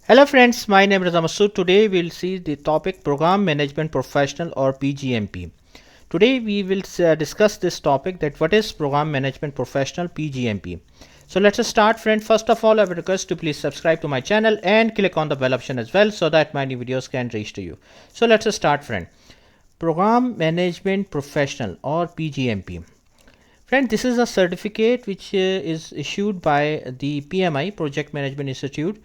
Hello friends, my name is Masud. Today we'll see the topic Program Management Professional or PGMP. Today we will discuss this topic, that what is Program Management Professional PGMP. So let's start friend. First of all, I would request to please subscribe to my channel and click on the bell option as well so that my new videos can reach to you. So let's start friend. Program Management Professional or PGMP. Friend, this is a certificate which is issued by the PMI Project Management Institute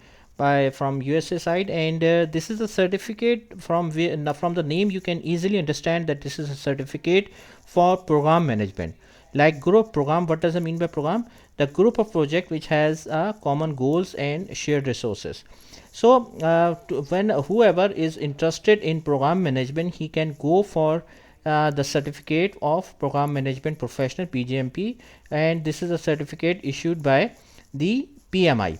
from USA side, and this is a certificate from the name you can easily understand that this is a certificate for program management. Like group program, what does it mean by program? The group of project which has common goals and shared resources. So when whoever is interested in program management, he can go for the certificate of Program Management Professional PGMP, and this is a certificate issued by the PMI.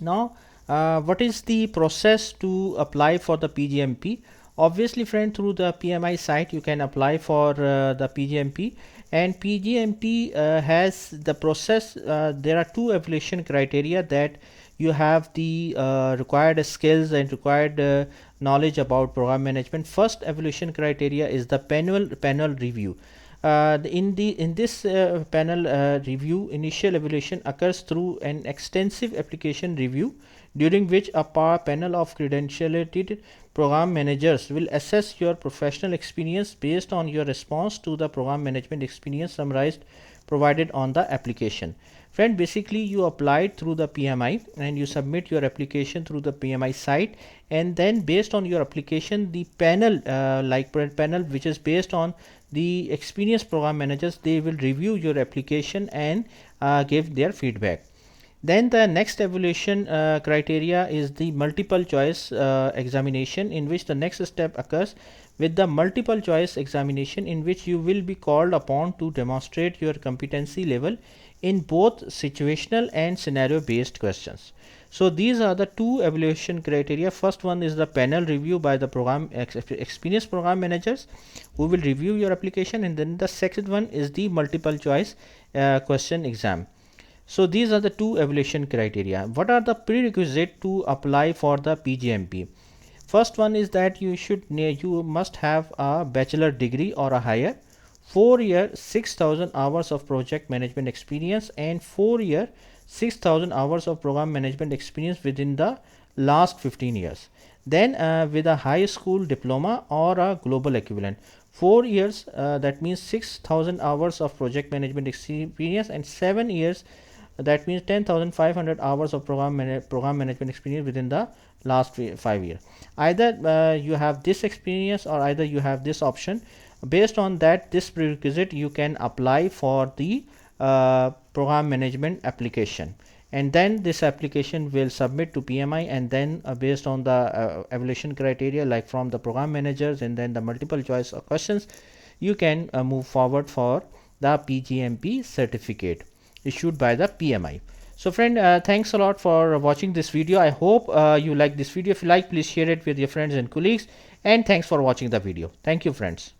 Now what is the process to apply for the PGMP? Obviously friend, through the PMI site you can apply for the PGMP, and PGMP has the process. There are two evaluation criteria, that you have the required skills and required knowledge about program management. First evaluation criteria is the panel review. In this panel review, initial evaluation occurs through an extensive application review, during which a panel of credentialed program managers will assess your professional experience based on your response to the program management experience summarized provided on the application. Friend, basically you applied through the PMI and you submit your application through the PMI site, and then based on your application, the panel panel which is based on the experienced program managers, they will review your application and give their feedback. Then the next evaluation criteria is the multiple choice examination, in which the next step occurs with the multiple choice examination, in which you will be called upon to demonstrate your competency level in both situational and scenario based questions. So these are the two evaluation criteria. First one is the panel review by the experienced program managers who will review your application, and then the second one is the multiple choice question exam. So these are the two evaluation criteria. What are the prerequisites to apply for the PGMP? First one is that you must have a bachelor degree or a higher, 4-year 6,000 hours of project management experience, and 4-year 6,000 hours of program management experience within the last 15 years. Then with a high school diploma or a global equivalent, 4 years, that means 6,000 hours of project management experience, and 7 years, that means 10,500 hours of program management experience within the last 5 years. Either you have this experience or either you have this option. Based on that, this prerequisite, you can apply for the program management application, and then this application will submit to PMI, and then based on the evaluation criteria, like from the program managers and then the multiple choice of questions, you can move forward for the PGMP certificate issued by the PMI. So friend, thanks a lot for watching this video. I hope you like this video. If you like, please share it with your friends and colleagues, and thanks for watching the video. Thank you friends.